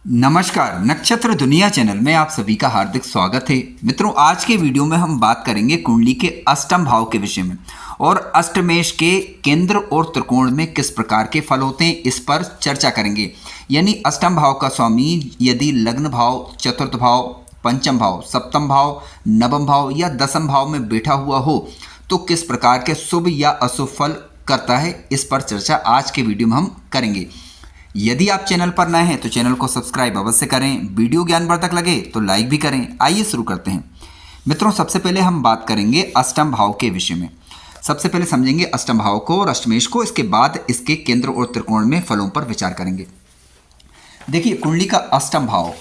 नमस्कार, नक्षत्र दुनिया चैनल में आप सभी का हार्दिक स्वागत है। मित्रों, आज के वीडियो में हम बात करेंगे कुंडली के अष्टम भाव के विषय में और अष्टमेश के केंद्र और त्रिकोण में किस प्रकार के फल होते हैं, इस पर चर्चा करेंगे। यानी अष्टम भाव का स्वामी यदि लग्न भाव, चतुर्थ भाव, पंचम भाव, सप्तम भाव, नवम भाव या दसम भाव में बैठा हुआ हो तो किस प्रकार के शुभ या अशुभ फल करता है, इस पर चर्चा आज के वीडियो में हम करेंगे। यदि आप चैनल पर नए हैं तो चैनल को सब्सक्राइब अवश्य करें। वीडियो ज्ञानवर्धक लगे तो लाइक भी करें। आइए शुरू करते हैं। मित्रों, सबसे पहले हम बात करेंगे अष्टम भाव के विषय में। सबसे पहले समझेंगे अष्टम भाव को और अष्टमेश को, इसके बाद इसके केंद्र और त्रिकोण में फलों पर विचार करेंगे। देखिए, कुंडली का अष्टम भाव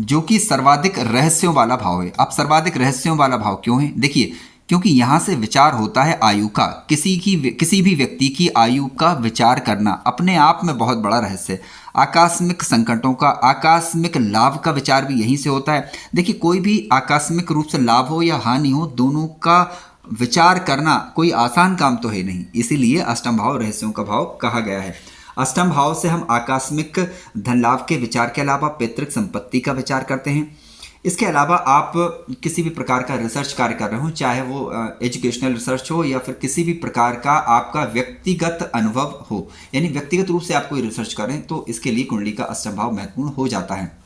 जो कि सर्वाधिक रहस्यों वाला भाव है। अब सर्वाधिक रहस्यों वाला भाव क्यों है? देखिए, क्योंकि यहाँ से विचार होता है आयु का। किसी भी व्यक्ति की आयु का विचार करना अपने आप में बहुत बड़ा रहस्य है। आकस्मिक संकटों का, आकस्मिक लाभ का विचार भी यहीं से होता है। देखिए, कोई भी आकस्मिक रूप से लाभ हो या हानि हो, दोनों का विचार करना कोई आसान काम तो है नहीं। इसीलिए अष्टम भाव रहस्यों का भाव कहा गया है। अष्टम भाव से हम आकस्मिक धन लाभ के विचार के अलावा पैतृक संपत्ति का विचार करते हैं। इसके अलावा आप किसी भी प्रकार का रिसर्च कार्य कर रहे हो, चाहे वो एजुकेशनल रिसर्च हो या फिर किसी भी प्रकार का आपका व्यक्तिगत अनुभव हो, यानी व्यक्तिगत रूप से आप कोई रिसर्च करें, तो इसके लिए कुंडली का अष्टम भाव महत्वपूर्ण हो जाता है।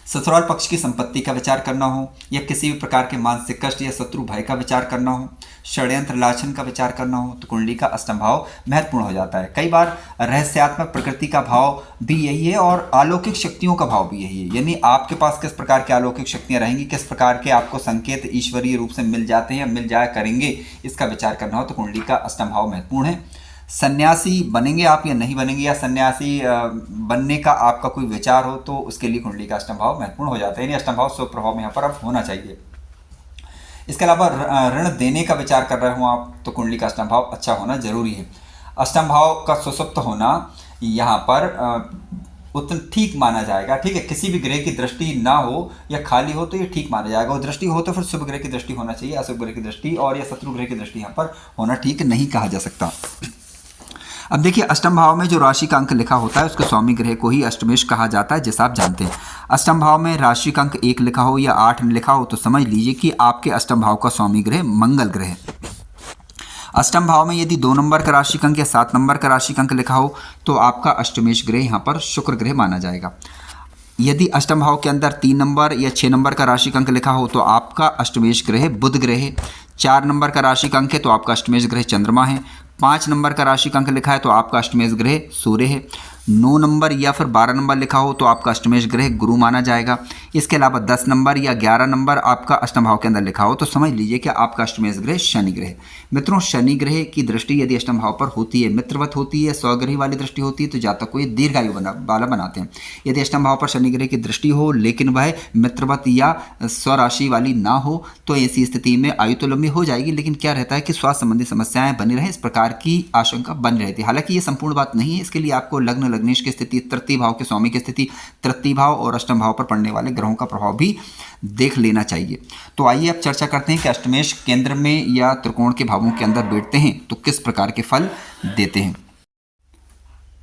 ससुराल पक्ष की संपत्ति का विचार करना हो या किसी भी प्रकार के मानसिक कष्ट या शत्रु भय का विचार करना हो, षड्यंत्र लाछन का विचार करना हो, तो कुंडली का अष्टम भाव महत्वपूर्ण हो जाता है। कई बार रहस्यात्मक प्रकृति का भाव भी यही है और अलौकिक शक्तियों का भाव भी यही है। यानी आपके पास किस प्रकार की अलौकिक शक्तियां रहेंगी, किस प्रकार के आपको संकेत ईश्वरीय रूप से मिल जाते हैं या मिल जाया करेंगे, इसका विचार करना हो तो कुंडली का अष्टम भाव महत्वपूर्ण है। सन्यासी बनेंगे आप या नहीं बनेंगे, या सन्यासी बनने का आपका कोई विचार हो, तो उसके लिए कुंडली का अष्टम भाव महत्वपूर्ण हो जाता है। यानी अष्टम भाव शुभ प्रभाव में यहाँ पर अब होना चाहिए। इसके अलावा ऋण देने का विचार कर रहे हो आप, तो कुंडली का अष्टम भाव अच्छा होना जरूरी है। अष्टम भाव का सुसुप्त होना यहाँ पर उतना ठीक माना जाएगा। ठीक है, किसी भी ग्रह की दृष्टि ना हो या खाली हो तो ये ठीक माना जाएगा। और दृष्टि हो तो फिर शुभ ग्रह की दृष्टि होना चाहिए, अशुभ ग्रह की दृष्टि और या शत्रु ग्रह की दृष्टि यहाँ पर होना ठीक नहीं कहा जा सकता। अब देखिए, अष्टम भाव में जो राशि का अंक लिखा होता है उसके स्वामी ग्रह को ही अष्टमेश कहा जाता है, जैसा आप जानते हैं। अष्टम भाव में राशि का अंक 1 लिखा हो या 8 लिखा हो तो समझ लीजिए कि आपके अष्टम भाव का स्वामी ग्रह मंगल ग्रह है। अष्टम भाव में यदि 2 नंबर का राशि का अंक या 7 नंबर का राशि का अंक लिखा हो तो आपका अष्टमेश ग्रह यहाँ पर शुक्र ग्रह माना जाएगा। यदि अष्टम भाव के अंदर 3 नंबर या 6 नंबर का राशि का अंक लिखा हो तो आपका अष्टमेश ग्रह बुध ग्रह है। 4 नंबर का राशि का अंक है तो आपका अष्टमेश ग्रह चंद्रमा है। 5 नंबर का राशि का अंक लिखा है तो आपका अष्टमेश ग्रह सूर्य है। 9 नंबर या फिर 12 नंबर लिखा हो तो आपका अष्टमेश ग्रह गुरु माना जाएगा। इसके अलावा 10 नंबर या 11 नंबर आपका अष्टम भाव के अंदर लिखा हो तो समझ लीजिए कि आपका अष्टमेश ग्रह शनि ग्रह है। मित्रों, शनि ग्रह की दृष्टि यदि अष्टम भाव पर होती है, मित्रवत होती है, स्वग्रही वाली दृष्टि होती है, तो जातक को ये दीर्घायु वाला बनाते हैं। यदि अष्टम भाव पर शनि ग्रह की दृष्टि हो लेकिन वह मित्रवत या स्वराशि वाली ना हो तो ऐसी स्थिति में आयु तो लंबी हो जाएगी, लेकिन क्या रहता है कि स्वास्थ्य संबंधी समस्याएं बनी रहें, इस प्रकार की आशंका बनी रहती है। हालांकि ये संपूर्ण बात नहीं है। इसके लिए आपको लग्न लग्नेश की स्थिति, तृतीय भाव के स्वामी की स्थिति, तृतीय भाव और अष्टम भाव पर पड़ने वाले ग्रहों का प्रभाव भी देख लेना चाहिए। तो आइए अब चर्चा करते हैं कि अष्टमेश केंद्र में या त्रिकोण के भावों के अंदर बैठते हैं तो किस प्रकार के फल देते हैं।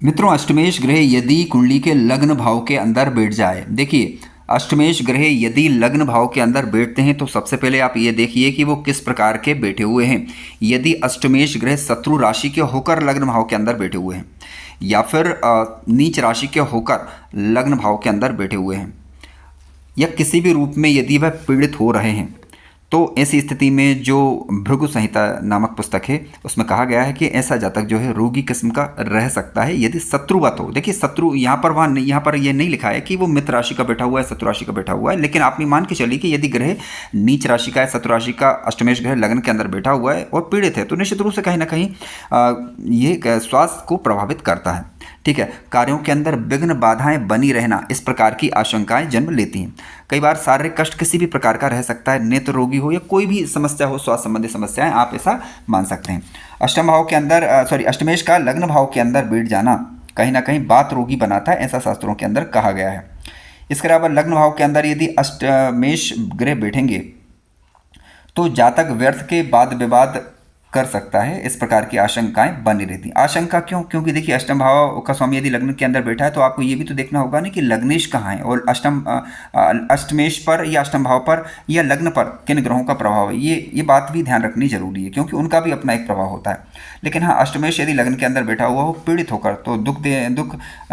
मित्रों, अष्टमेश ग्रह यदि कुंडली के लग्न भाव के अंदर बैठ जाए, देखिए अष्टमेश ग्रह यदि लग्न भाव के अंदर बैठते हैं तो सबसे पहले आप ये देखिए कि वो किस प्रकार के बैठे हुए हैं। यदि अष्टमेश ग्रह शत्रु राशि के होकर लग्न भाव के अंदर बैठे हुए हैं या फिर नीच राशि के होकर लग्न भाव के अंदर बैठे हुए हैं या किसी भी रूप में यदि वह पीड़ित हो रहे हैं, तो ऐसी स्थिति में जो भृगु संहिता नामक पुस्तक है उसमें कहा गया है कि ऐसा जातक जो है रोगी किस्म का रह सकता है यदि शत्रुवत हो। देखिए, शत्रु यहाँ पर ये नहीं लिखा है कि वो मित्र राशि का बैठा हुआ है, शत्रु राशि का बैठा हुआ है, लेकिन आप मान के चलिए कि यदि ग्रह नीच राशि का है, शत्रु राशि का अष्टमेश ग्रह लग्न के अंदर बैठा हुआ है और पीड़ित है, तो निश्चित रूप से कहीं ना कहीं ये स्वास्थ्य को प्रभावित करता है। ठीक है, कार्यों के अंदर विघ्न बाधाएं बनी रहना, इस प्रकार की आशंकाएं जन्म लेती हैं। कई बार शारीरिक कष्ट किसी भी प्रकार का रह सकता है, नेत्र रोगी हो या कोई भी समस्या हो, स्वास्थ्य संबंधी समस्याएं, आप ऐसा मान सकते हैं। अष्टम भाव के अंदर अष्टमेश का लग्न भाव के अंदर बैठ जाना कहीं ना कहीं बात रोगी बनाता है, ऐसा शास्त्रों के अंदर कहा गया है। इसके अलावा लग्न भाव के अंदर यदि अष्टमेश ग्रह बैठेंगे तो जातक व्यर्थ के वाद विवाद कर सकता है, इस प्रकार की आशंकाएं बनी रहती। आशंका क्यों? क्योंकि देखिए अष्टम भाव का स्वामी यदि लग्न के अंदर बैठा है तो आपको ये भी तो देखना होगा ना कि लग्नेश कहाँ है और अष्टमेश पर या अष्टम भाव पर या लग्न पर किन ग्रहों का प्रभाव है। ये बात भी ध्यान रखनी जरूरी है क्योंकि उनका भी अपना एक प्रभाव होता है। लेकिन हाँ, अष्टमेश यदि लग्न के अंदर बैठा हुआ हो पीड़ित होकर तो दुख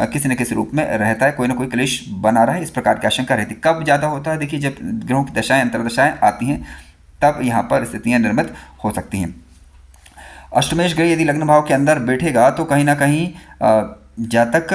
किसी न किसी रूप में रहता है, कोई ना कोई क्लेश बना रहा है, इस प्रकार की आशंका रहती है। कब ज़्यादा होता है? देखिए जब ग्रहों की दशाएं अंतर्दशाएं आती हैं तब यहाँ पर स्थितियाँ निर्मित हो सकती हैं। अष्टमेश ग्रह यदि लग्न भाव के अंदर बैठेगा तो कहीं ना कहीं जातक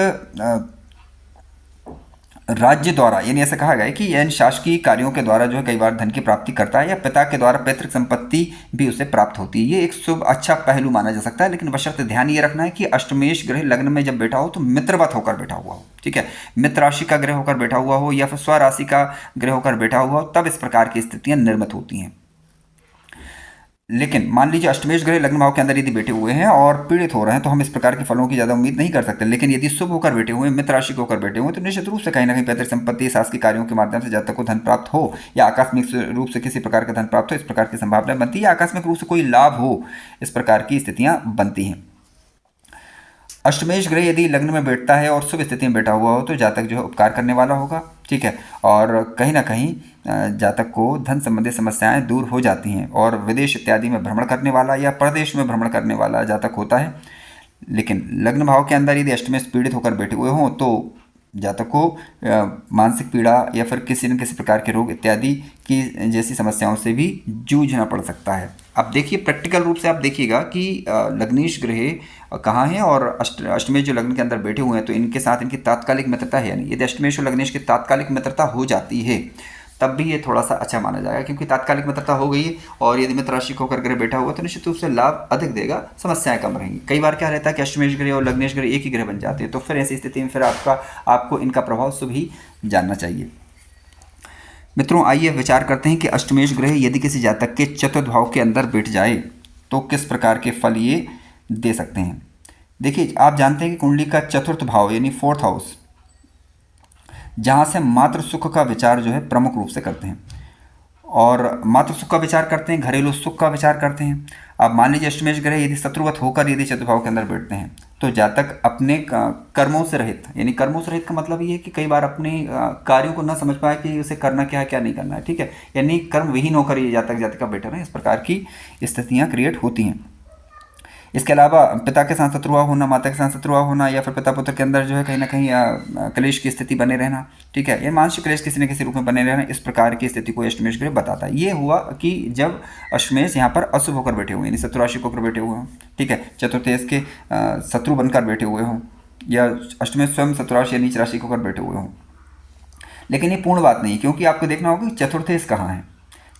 राज्य द्वारा, यानी ऐसा कहा गया है कि यानी शासकीय कार्यों के द्वारा जो है कई बार धन की प्राप्ति करता है या पिता के द्वारा पैतृक संपत्ति भी उसे प्राप्त होती है। ये एक शुभ अच्छा पहलू माना जा सकता है। लेकिन बशर्ते ध्यान ये रखना है कि अष्टमेश ग्रह लग्न में जब बैठा हो तो मित्रवत होकर बैठा हुआ हो, ठीक है, मित्र राशि का ग्रह होकर बैठा हुआ हो या फिर स्वराशि का ग्रह होकर बैठा हुआ हो, तब इस प्रकार की स्थितियां निर्मित होती हैं। लेकिन मान लीजिए अष्टमेश ग्रह लग्न भाव के अंदर यदि बैठे हुए हैं और पीड़ित हो रहे हैं तो हम इस प्रकार के फलों की ज़्यादा उम्मीद नहीं कर सकते। लेकिन यदि शुभ होकर बैठे हुए हैं, मित्र राशि होकर बैठे हुए हैं, तो निश्चित रूप से कहीं ना कहीं पैतृक संपत्ति शासकीय कार्यों के माध्यम से जातक को धन प्राप्त हो या आकस्मिक रूप से किसी प्रकार का धन प्राप्त हो, इस प्रकार की संभावना बनती है, या आकस्मिक रूप से कोई लाभ हो, इस प्रकार की स्थितियाँ बनती हैं। अष्टमेश ग्रह यदि लग्न में बैठता है और शुभ स्थिति में बैठा हुआ हो तो जातक जो है उपकार करने वाला होगा, ठीक है, और कहीं ना कहीं जातक को धन संबंधी समस्याएं दूर हो जाती हैं और विदेश इत्यादि में भ्रमण करने वाला या प्रदेश में भ्रमण करने वाला जातक होता है। लेकिन लग्न भाव के अंदर यदि अष्टमेश पीड़ित होकर बैठे हुए हों तो जातक को मानसिक पीड़ा या फिर किसी न किसी प्रकार के रोग इत्यादि की जैसी समस्याओं से भी जूझना पड़ सकता है। अब देखिए प्रैक्टिकल रूप से आप देखिएगा कि लग्नेश ग्रह कहाँ हैं और अष्टमेश जो लग्न के अंदर बैठे हुए हैं तो इनके साथ इनकी तात्कालिक मित्रता है, यानी यदि अष्टमेश और लग्नेश की तात्कालिक मित्रता हो जाती है तब भी ये थोड़ा सा अच्छा माना जाएगा क्योंकि तात्कालिक मित्रता हो गई है और यदि मित्र राशि होकर ग्रह बैठा हुआ तो निश्चित रूप से लाभ अधिक देगा, समस्याएं कम रहेंगी। कई बार क्या रहता है कि अष्टमेश ग्रह और लग्नेश ग्रह एक ही ग्रह बन जाते हैं तो फिर ऐसी स्थिति में फिर आपको इनका प्रभाव शुभ ही जानना चाहिए। मित्रों आइए विचार करते हैं कि अष्टमेश ग्रह यदि किसी जातक के चतुर्थ भाव के अंदर बैठ जाए तो किस प्रकार के फल ये दे सकते हैं। देखिए आप जानते हैं कि कुंडली का चतुर्थ भाव यानी फोर्थ हाउस जहाँ से मातृ सुख का विचार जो है प्रमुख रूप से करते हैं और मातृ सुख का विचार करते हैं, घरेलू सुख का विचार करते हैं। अब मान लीजिए अष्टमेश ग्रह यदि शत्रुवत होकर यदि चतुर्भाव के अंदर बैठते हैं तो जातक अपने कर्मों से रहित, यानी कर्मों से रहित का मतलब ये है कि कई बार अपने कार्यों को न समझ पाए कि उसे करना क्या है क्या नहीं करना है, ठीक है, यानी कर्म विहीन होकर ये जातक जातिका बैठे रहे, इस प्रकार की स्थितियाँ क्रिएट होती हैं। इसके अलावा पिता के साथ शत्रुआ होना, माता के साथ शत्रुआ होना या फिर पिता पुत्र के अंदर जो है कहीं ना कहीं क्लेश की स्थिति बने रहना, ठीक है, ये मानसिक क्लेश किसी न किसी रूप में बने रहना, इस प्रकार की स्थिति को अष्टमेश ग्रह बताता है। ये हुआ कि जब अष्टमेश यहाँ पर अशुभ होकर बैठे हुए, यानी शत्रु राशि होकर बैठे हुए हों, ठीक है, चतुर्थेश के शत्रु बनकर बैठे हुए हों या अष्टमेश स्वयं शत्रु राशि या नीच राशि होकर बैठे हुए हों। लेकिन ये पूर्ण बात नहीं, क्योंकि आपको देखना होगा कि चतुर्थेश कहाँ है।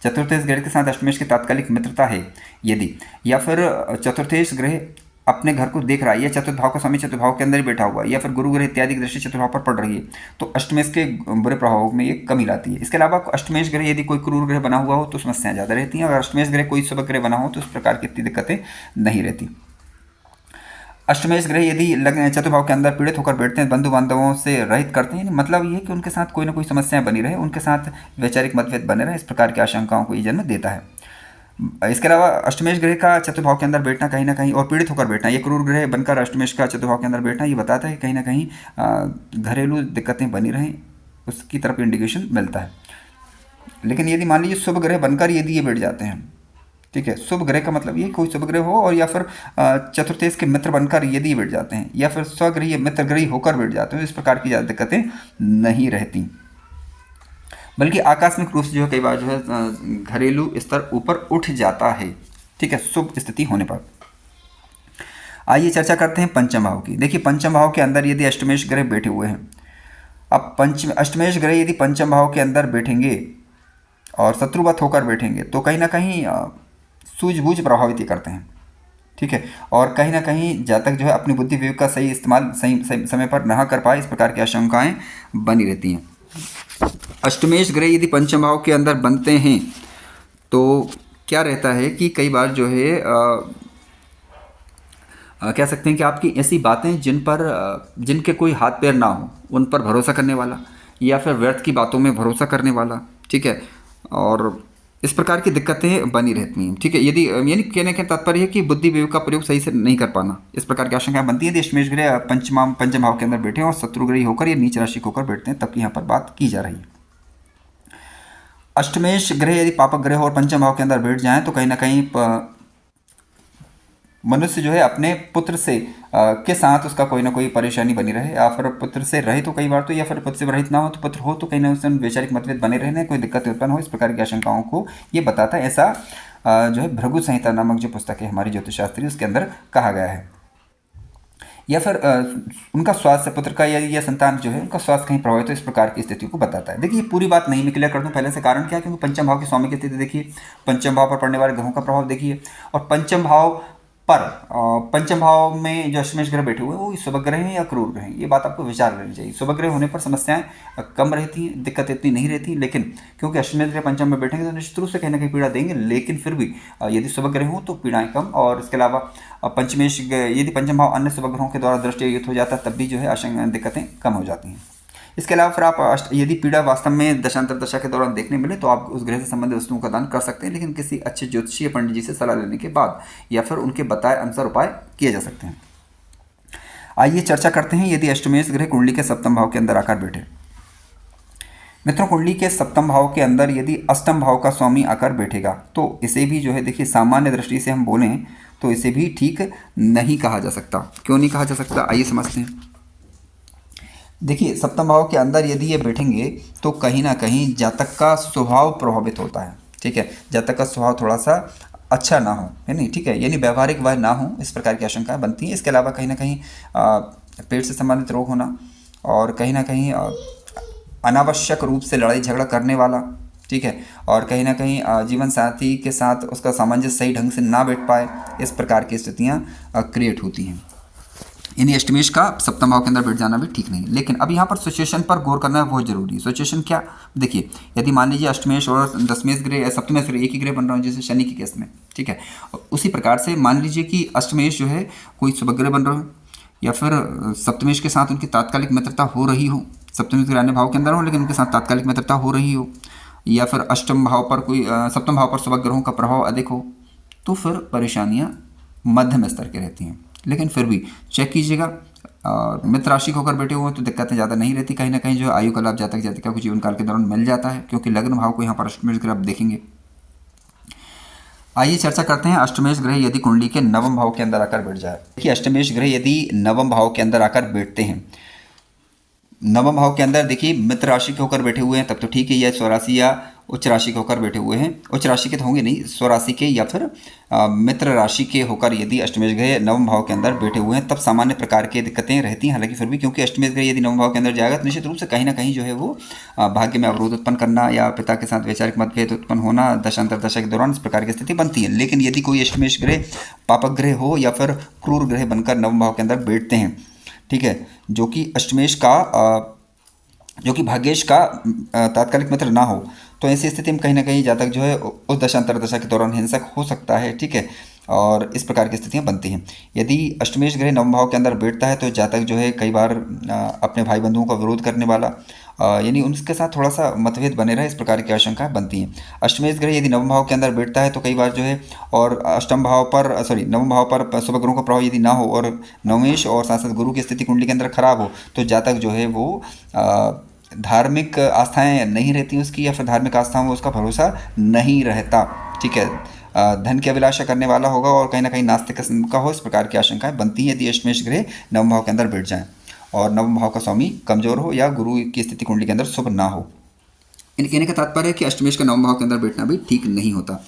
चतुर्थेश ग्रह के साथ अष्टमेश की तात्कालिक मित्रता है यदि, या फिर चतुर्थेश ग्रह अपने घर को देख रहा है या चतुर्थ भाव का स्वामी चतुर्थ भाव के अंदर ही बैठा हुआ है या फिर गुरु ग्रह इत्यादि की दृष्टि चतुर्थ भाव पर पड़ रही है तो अष्टमेश के बुरे प्रभाव में ये कमी लाती है। इसके अलावा अष्टमेश ग्रह यदि कोई क्रूर ग्रह बना हुआ हो तो समस्याएं ज़्यादा रहती हैं और अष्टमेश ग्रह कोई शुभ ग्रह बना हो तो इस प्रकार की इतनी दिक्कतें नहीं रहती। अष्टमेश ग्रह यदि चतुर्भाव के अंदर पीड़ित होकर बैठते हैं, बंधु बांधवों से रहित करते हैं, मतलब ये कि उनके साथ कोई ना कोई समस्याएं बनी रहे, उनके साथ वैचारिक मतभेद बने रहे, इस प्रकार की आशंकाओं को ये जन्म देता है। इसके अलावा अष्टमेश ग्रह का चतुर्भाव के अंदर बैठना कहीं ना कहीं और पीड़ित होकर बैठना, ये क्रूर ग्रह बनकर अष्टमेश का चतुर्भाव के अंदर बैठना ये बताता है कि कहीं ना कहीं घरेलू दिक्कतें बनी रहें, उसकी तरफ इंडिकेशन मिलता है। लेकिन यदि मान लीजिए शुभ ग्रह बनकर यदि ये बैठ जाते हैं, ठीक है, शुभ ग्रह का मतलब ये कोई शुभ ग्रह हो और या फिर चतुर्थेश के मित्र बनकर यदि बैठ जाते हैं या फिर स्वग्रही मित्र ग्रही होकर बैठ जाते हैं, इस प्रकार की ज़्यादा दिक्कतें नहीं रहती, बल्कि आकस्मिक रूप से जो है कई बार जो है घरेलू स्तर ऊपर उठ जाता है, ठीक है, शुभ स्थिति होने पर। आइए चर्चा करते हैं पंचम भाव की। देखिए पंचम भाव के अंदर यदि अष्टमेश ग्रह बैठे हुए हैं, अब अष्टमेश ग्रह यदि पंचम भाव के अंदर बैठेंगे और शत्रुवत होकर बैठेंगे तो कहीं ना कहीं सूझबूझ प्रभावित करते हैं, ठीक है, और कहीं ना कहीं जातक जो है अपनी बुद्धि विवेक का सही इस्तेमाल सही समय पर ना कर पाए, इस प्रकार की आशंकाएं बनी रहती हैं। अष्टमेश ग्रह यदि पंचम भाव के अंदर बनते हैं तो क्या रहता है कि कई बार जो है कह सकते हैं कि आपकी ऐसी बातें जिनके कोई हाथ पैर ना हो उन पर भरोसा करने वाला या फिर व्यर्थ की बातों में भरोसा करने वाला, ठीक है, और इस प्रकार की दिक्कतें बनी रहती हैं। ठीक है, यदि यानी कहने का तात्पर्य है कि बुद्धि विवेक का प्रयोग सही से नहीं कर पाना, इस प्रकार की आशंकाएं बनती है यदि अष्टमेश ग्रह पंचम भाव के अंदर बैठे हैं और शत्रुग्रही होकर या नीच राशि होकर बैठते हैं, तब की यहाँ पर बात की जा रही है। अष्टमेश ग्रह यदि पापक ग्रह और पंचम भाव के अंदर बैठ जाएं तो कहीं ना कहीं मनुष्य जो है अपने पुत्र से के साथ उसका कोई ना कोई परेशानी बनी रहे, या फिर पुत्र से रहित हो कई बार तो, या फिर पुत्र से रहित ना हो तो पुत्र हो तो कहीं ना उसमें वैचारिक मतभेद बने रहने, कोई दिक्कत उत्पन्न हो, इस प्रकार की आशंकाओं को ये बताता है। ऐसा जो है भृगु संहिता नामक जो पुस्तक है हमारी ज्योतिष शास्त्री, उसके अंदर कहा गया है। या फिर उनका स्वास्थ्य, पुत्र का या संतान जो है उनका स्वास्थ्य कहीं प्रभावित हो, इस प्रकार की स्थिति को बताता है। देखिए पूरी बात नहीं मैं क्लियर कर दूं पहले से, कारण क्या है, क्योंकि पंचम भाव की स्वामी की स्थिति देखिए, पंचम भाव पर पड़ने वाले ग्रहों का प्रभाव देखिए, और पंचम भाव पर पंचम भाव में जो अष्टमेश ग्रह बैठे हुए हैं वो शुभ ग्रह हैं या क्रूर ग्रह हैं, ये बात आपको विचार करनी चाहिए। शुभ ग्रह होने पर समस्याएं कम रहती हैं, दिक्कत इतनी नहीं रहती, लेकिन क्योंकि अष्टमेश ग्रह पंचम में बैठेंगे तो निश्चित रूप से कहीं ना कहीं पीड़ा देंगे, लेकिन फिर भी यदि शुभ ग्रह हो तो पीड़ाएं कम। और इसके अलावा पंचमेश यदि पंचम भाव अन्य शुभ ग्रहों के द्वारा दृष्टि युक्त हो जाता है तब भी जो है आशंका दिक्कतें कम हो जाती हैं। इसके अलावा फिर आप यदि पीड़ा वास्तव में दशांतर दशा के दौरान देखने मिले तो आप उस ग्रह से संबंधित वस्तुओं का दान कर सकते हैं, लेकिन किसी अच्छे ज्योतिषीय पंडित जी से सलाह लेने के बाद या फिर उनके बताए अनुसार उपाय किए जा सकते हैं। आइए चर्चा करते हैं यदि अष्टमेश ग्रह कुंडली के सप्तम भाव के अंदर आकर बैठे। मित्रों, कुंडली के सप्तम भाव के अंदर यदि अष्टम भाव का स्वामी आकर बैठेगा तो इसे भी जो है देखिए सामान्य दृष्टि से हम बोलें तो इसे भी ठीक नहीं कहा जा सकता। क्यों नहीं कहा जा सकता, आइए समझते हैं। देखिए सप्तम भाव के अंदर यदि ये बैठेंगे तो कहीं ना कहीं जातक का स्वभाव प्रभावित होता है। ठीक है, जातक का स्वभाव थोड़ा सा अच्छा ना हो, है नहीं, ठीक है, यानी व्यवहारिक वह ना हो, इस प्रकार की आशंकाएं बनती हैं। इसके अलावा कहीं ना कहीं पेट से संबंधित रोग होना, और कहीं ना कहीं अनावश्यक रूप से लड़ाई झगड़ा करने वाला, ठीक है, और कहीं ना कहीं जीवन साथी के साथ उसका सामंजस्य सही ढंग से ना बैठ पाए, इस प्रकार की स्थितियाँ क्रिएट होती हैं। यानी अष्टमेश का सप्तम भाव के अंदर बैठ जाना भी ठीक नहीं। लेकिन अब यहाँ पर सिचुएशन पर गौर करना बहुत जरूरी है। सिचुएशन क्या, देखिए यदि मान लीजिए अष्टमेश और दशमेश ग्रह सप्तमेश ग्रह एक ही ग्रह बन रहा हो जैसे शनि के केस में, ठीक है, उसी प्रकार से मान लीजिए कि अष्टमेश जो है कोई शुभ ग्रह बन रहा हो या फिर सप्तमेश के साथ उनकी तात्कालिक मित्रता हो रही हो, सप्तमेश ग्रह अन्य भाव के अंदर हो लेकिन उनके साथ तात्कालिक मित्रता हो रही हो, या फिर अष्टम भाव पर कोई सप्तम भाव पर शुभ ग्रहों का प्रभाव अधिक हो, तो फिर परेशानियाँ मध्यम स्तर की रहती हैं। लेकिन फिर भी चेक कीजिएगा, मित्र राशि होकर बैठे हुए हैं तो दिक्कतें ज़्यादा नहीं रहती। कहीं ना कहीं जो आयु का लाभ जातक जातिका को जीवन काल के दौरान मिल जाता है, क्योंकि लग्न भाव को यहाँ पर अष्टमेश ग्रह आप देखेंगे। आइए चर्चा करते हैं अष्टमेश ग्रह यदि कुंडली के नवम भाव के अंदर आकर बैठ जाए। देखिए अष्टमेश ग्रह यदि नवम भाव के अंदर आकर बैठते हैं, नवम भाव के अंदर देखिए मित्र राशि के होकर बैठे हुए हैं तब तो ठीक है, या स्वराशि या उच्च राशि के होकर बैठे हुए हैं, उच्च राशि के तो होंगे नहीं, स्वराशि के या फिर मित्र राशि के होकर यदि अष्टमेश ग्रह नवम भाव के अंदर बैठे हुए हैं तब सामान्य प्रकार की दिक्कतें रहती हैं। हालांकि फिर भी क्योंकि अष्टमेश ग्रह यदि नवम भाव के अंदर जाएगा तो निश्चित रूप से कहीं ना कहीं जो है वो भाग्य में अवरोध उत्पन्न करना या पिता के साथ वैचारिक मतभेद उत्पन्न होना दशांतर दशा के दौरान इस प्रकार की स्थिति बनती है। लेकिन यदि कोई अष्टमेश ग्रह पापक ग्रह हो या फिर क्रूर ग्रह बनकर नवम भाव के अंदर बैठते हैं, ठीक है, जो कि अष्टमेश का जो कि भाग्येश का तात्कालिक मित्र ना हो, तो ऐसी स्थिति में कहीं ना कहीं जातक जो है उस दशांतर दशा के दौरान हिंसक हो सकता है। ठीक है, और इस प्रकार की स्थितियां बनती हैं। यदि अष्टमेश ग्रह नवम भाव के अंदर बैठता है तो जातक जो है कई बार अपने भाई बंधुओं का विरोध करने वाला, यानी उनके साथ थोड़ा सा मतभेद बने रहे, इस प्रकार की आशंकाएं बनती हैं। अष्टमेश ग्रह यदि नवम भाव के अंदर बैठता है तो कई बार जो है, और अष्टम भाव पर नवम भाव पर शुभ ग्रहों का प्रभाव यदि ना हो और नवमेश और साथ साथ गुरु की स्थिति कुंडली के अंदर खराब हो तो जातक जो है वो धार्मिक आस्थाएं नहीं रहती उसकी, या फिर धार्मिक आस्थाओं में उसका भरोसा नहीं रहता। ठीक है, धन की अभिलाषा करने वाला होगा और कहीं ना कहीं नास्तिक किस्म का हो, इस प्रकार की आशंकाएं बनती हैं यदि अष्टमेश ग्रह नवम भाव के अंदर बैठ जाएं और नवम भाव का स्वामी कमजोर हो या गुरु की स्थिति कुंडली के अंदर शुभ ना हो। इन कहने का तात्पर्य है कि अष्टमेश का नवम भाव के अंदर बैठना भी ठीक नहीं होता।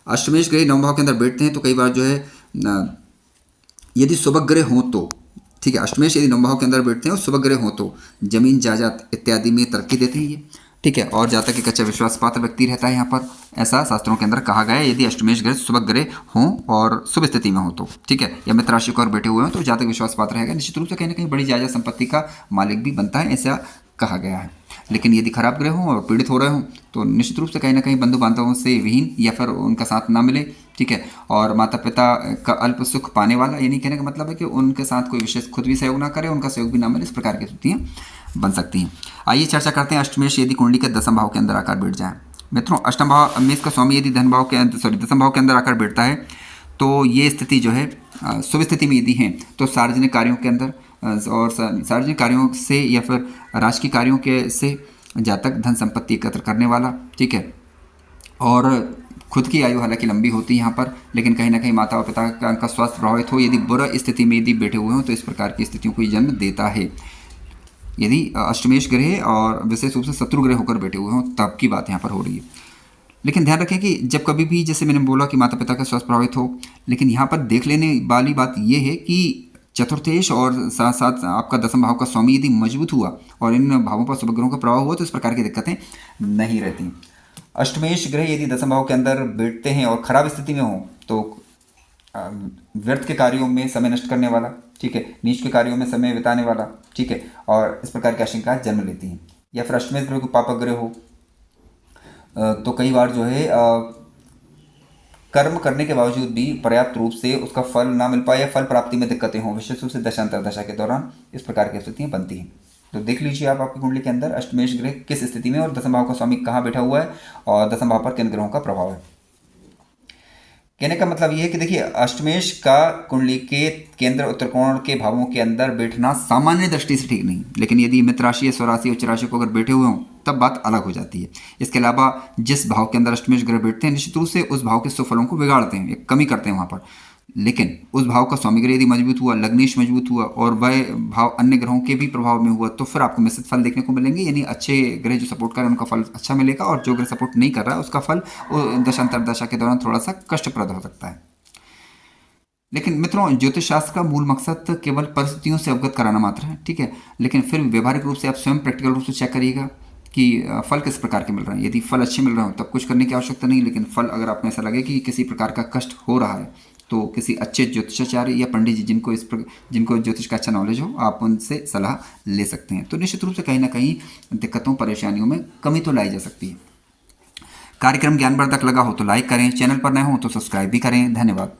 अष्टमेश ग्रह नवम भाव के अंदर बैठते हैं तो कई बार जो है यदि शुभ ग्रह हो तो, ठीक है, अष्टमेश यदि नवम भाव के अंदर बैठते हैं और शुभ ग्रह हो तो जमीन जायदाद इत्यादि में तरक्की देते हैं ये। ठीक है, और जातक के कच्चा विश्वास पात्र व्यक्ति रहता है यहाँ पर, ऐसा शास्त्रों के अंदर कहा गया है। यदि अष्टमेश ग्रह शुभ ग्रह हों और शुभ स्थिति में हो तो, ठीक है, या मित्र राशि को और बैठे हुए हैं तो जातक विश्वास पात्र रहेगा, निश्चित रूप से कहीं ना कहीं बड़ी जायदाद संपत्ति का मालिक भी बनता है, ऐसा कहा गया है। लेकिन यदि खराब ग्रह हों और पीड़ित हो रहे हों तो निश्चित रूप से कहीं ना कहीं बंधु बांधवों से विहीन या फिर उनका साथ ना मिले, ठीक है, और माता पिता का अल्प सुख पाने वाला, यानी कहने का मतलब है कि उनके साथ कोई विशेष खुद भी सहयोग ना करे, उनका सहयोग भी ना मिले, इस प्रकार की स्थितियाँ बन सकती हैं। आइए चर्चा करते हैं अष्टमेश यदि कुंडली के दसम भाव के अंदर आकर बैठ जाए। मित्रों अष्टम भाव में इसका स्वामी यदि धन भाव के अंदर दसम भाव के अंदर आकर बैठता है तो ये स्थिति जो है शुभ स्थिति में यदि है तो सार्वजनिक कार्यों के अंदर और सार्वजनिक कार्यों से या फिर राजकीय कार्यों के से जातक धन संपत्ति एकत्र करने वाला, ठीक है। और खुद की आयु हालांकि लंबी होती है यहाँ पर, लेकिन कहीं ना कहीं माता और पिता का स्वास्थ्य प्रभावित हो, यदि बुरा स्थिति में यदि बैठे हुए हों तो इस प्रकार की स्थितियों को जन्म देता है। यदि अष्टमेश ग्रह और विशेष रूप से शत्रु ग्रह होकर बैठे हुए हों तब की बात यहाँ पर हो रही है। लेकिन ध्यान रखें कि जब कभी भी, जैसे मैंने बोला कि माता पिता का स्वास्थ्य प्रभावित हो, लेकिन यहाँ पर देख लेने वाली बात यह है कि चतुर्थेश और साथ साथ आपका दसम भाव का स्वामी यदि मजबूत हुआ और इन भावों पर शुभ ग्रहों का प्रभाव हुआ तो इस प्रकार की दिक्कतें नहीं रहती। अष्टमेश ग्रह यदि दसम भाव के अंदर बैठते हैं और खराब स्थिति में हो तो व्यर्थ के कार्यों में समय नष्ट करने वाला, ठीक है, नीच के कार्यों में समय बिताने वाला, ठीक है, और इस प्रकार की आशंका जन्म लेती हैं। या फिर अष्टमेश ग्रह को पापक ग्रह हो तो कई बार जो है कर्म करने के बावजूद भी पर्याप्त रूप से उसका फल ना मिल पाए या फल प्राप्ति में दिक्कतें हों, विशेष रूप से दशांतर दशा के दौरान इस प्रकार की स्थितियां बनती हैं। तो देख लीजिए आप आपकी कुंडली के अंदर अष्टमेश ग्रह किस स्थिति में और दसम भाव का स्वामी कहाँ बैठा हुआ है और दसम भाव पर किन ग्रहों का प्रभाव है। कहने का मतलब ये है कि देखिए अष्टमेश का कुंडली के केंद्र और त्रिकोण के भावों के अंदर बैठना सामान्य दृष्टि से ठीक नहीं, लेकिन यदि मित्र राशि या स्वराशि उच्च राशि को अगर बैठे हुए हों तब बात अलग हो जाती है। इसके अलावा जिस भाव के अंदर अष्टमेश ग्रह बैठते हैं निश्चित रूप से उस भाव के सुफलों को बिगाड़ते हैं, कमी करते हैं वहाँ पर। लेकिन उस भाव का स्वामी ग्रह यदि मजबूत हुआ, लग्नेश मजबूत हुआ और वह भाव अन्य ग्रहों के भी प्रभाव में हुआ तो फिर आपको मिश्रित फल देखने को मिलेंगे। यानी अच्छे ग्रह जो सपोर्ट कर रहे हैं उनका फल अच्छा मिलेगा और जो ग्रह सपोर्ट नहीं कर रहा है उसका फल दशांतर दशा के दौरान थोड़ा सा कष्टप्रद हो सकता है। लेकिन मित्रों ज्योतिष शास्त्र का मूल मकसद केवल परिस्थितियों से अवगत कराना मात्र है, ठीक है। लेकिन फिर व्यवहारिक रूप से आप स्वयं प्रैक्टिकल रूप से चेक करिएगा कि फल किस प्रकार के मिल रहे हैं। यदि फल अच्छे मिल रहे हो तब कुछ करने की आवश्यकता नहीं, लेकिन फल अगर आपको ऐसा लगे कि किसी प्रकार का कष्ट हो रहा है तो किसी अच्छे ज्योतिषाचार्य या पंडित जी जिनको ज्योतिष का अच्छा नॉलेज हो आप उनसे सलाह ले सकते हैं। तो निश्चित रूप से कहीं ना कहीं दिक्कतों परेशानियों में कमी तो लाई जा सकती है। कार्यक्रम ज्ञानवर्धक लगा हो तो लाइक करें, चैनल पर नए हो तो सब्सक्राइब भी करें। धन्यवाद।